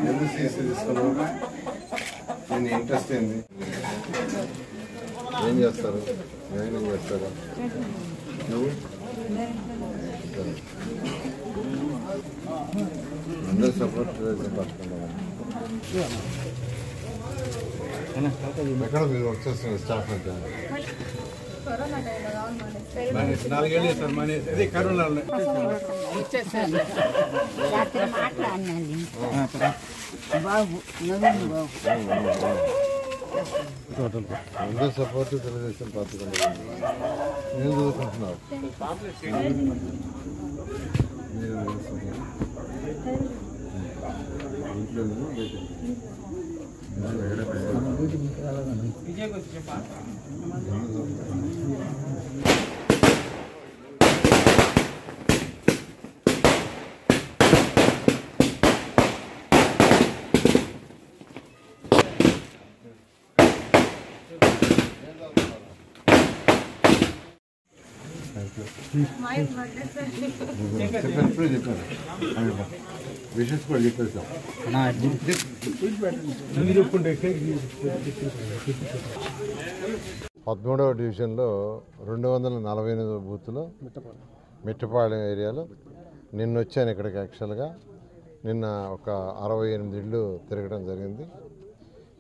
ఎందుకు సీసీ తీసుకున్నావు? నేను ఇంట్రెస్ట్ ఏంది? ఏం చేస్తారు? ఏం చేస్తారు నువ్వు? అందరూ సపోర్ట్ పట్టుకుంటారు. ఎక్కడ మీరు వర్క్ చేస్తున్నారు స్టాఫ్ అంటే? నాలుగేళ్ళు సార్ మానేది కరోనా అందరూ సపోర్ట్ తెలుగుదేశం పట్టుకుంటారు. నేను చదువుకుంటున్నావు. మీరు ఇంట్లో చెప్పాను విషెస్ కూడా చెప్పేసాం. 13వ డివిజన్లో 248 బూత్లో మిట్టపాలెం ఏరియాలో నిన్న వచ్చాను ఇక్కడికి. యాక్చువల్గా నిన్న ఒక 68 ఇళ్ళు తిరగడం జరిగింది.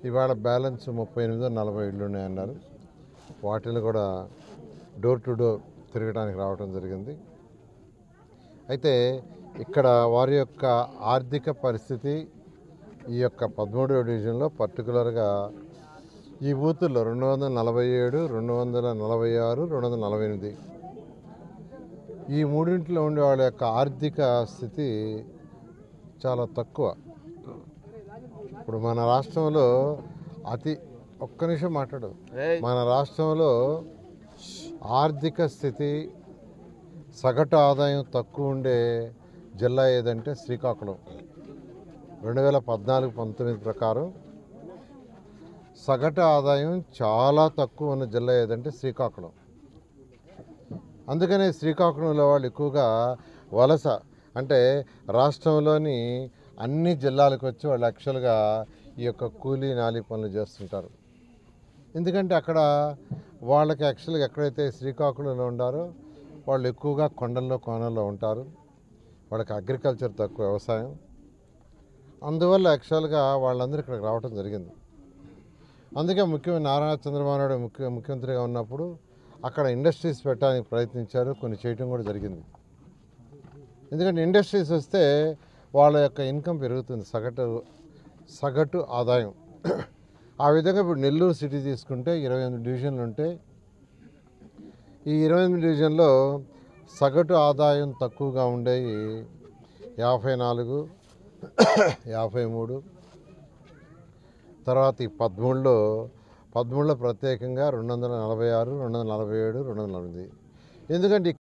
ఇవాళ బ్యాలెన్స్ 38-40 ఇళ్ళు ఉన్నాయన్నారు. వాటిని కూడా డోర్ టు డోర్ తిరగడానికి రావడం జరిగింది. అయితే ఇక్కడ వారి యొక్క ఆర్థిక పరిస్థితి ఈ యొక్క 13వ డివిజన్లో పర్టికులర్గా ఈ బూతుల్లో 247, 246, 248 ఈ మూడింటిలో ఉండే వాళ్ళ యొక్క ఆర్థిక స్థితి చాలా తక్కువ. ఇప్పుడు మన రాష్ట్రంలో ఒక్క నిమిషం మాట్లాడు. మన రాష్ట్రంలో ఆర్థిక స్థితి సగటు ఆదాయం తక్కువ ఉండే జిల్లా ఏదంటే శ్రీకాకుళం. 2014-19 ప్రకారం సగటు ఆదాయం చాలా తక్కువ ఉన్న జిల్లా ఏదంటే శ్రీకాకుళం. అందుకనే శ్రీకాకుళంలో వాళ్ళు ఎక్కువగా వలస అంటే రాష్ట్రంలోని అన్ని జిల్లాలకు వచ్చి వాళ్ళు యాక్చువల్గా ఈ యొక్క కూలీ నాలి పనులు చేస్తుంటారు. ఎందుకంటే అక్కడ వాళ్ళకి యాక్చువల్గా ఎక్కడైతే శ్రీకాకుళంలో ఉండారో వాళ్ళు ఎక్కువగా కొండల్లో కోనల్లో ఉంటారు. వాళ్ళకి అగ్రికల్చర్ తక్కువ, వ్యవసాయం. అందువల్ల యాక్చువల్గా వాళ్ళందరూ ఇక్కడికి రావడం జరిగింది. అందుకే ముఖ్యమైన నారా చంద్రబాబు నాయుడు ముఖ్యమంత్రిగా ఉన్నప్పుడు అక్కడ ఇండస్ట్రీస్ పెట్టడానికి ప్రయత్నించారు. కొన్ని చేయటం కూడా జరిగింది. ఎందుకంటే ఇండస్ట్రీస్ వస్తే వాళ్ళ యొక్క ఇన్కమ్ పెరుగుతుంది, సగటు ఆదాయం. ఆ విధంగా ఇప్పుడు నెల్లూరు సిటీ తీసుకుంటే 28 డివిజన్లు ఉంటే ఈ 28 డివిజన్లో సగటు ఆదాయం తక్కువగా ఉండేవి 54, 53. తర్వాత ఈ 13లో ప్రత్యేకంగా 246, 247, 248. ఎందుకంటే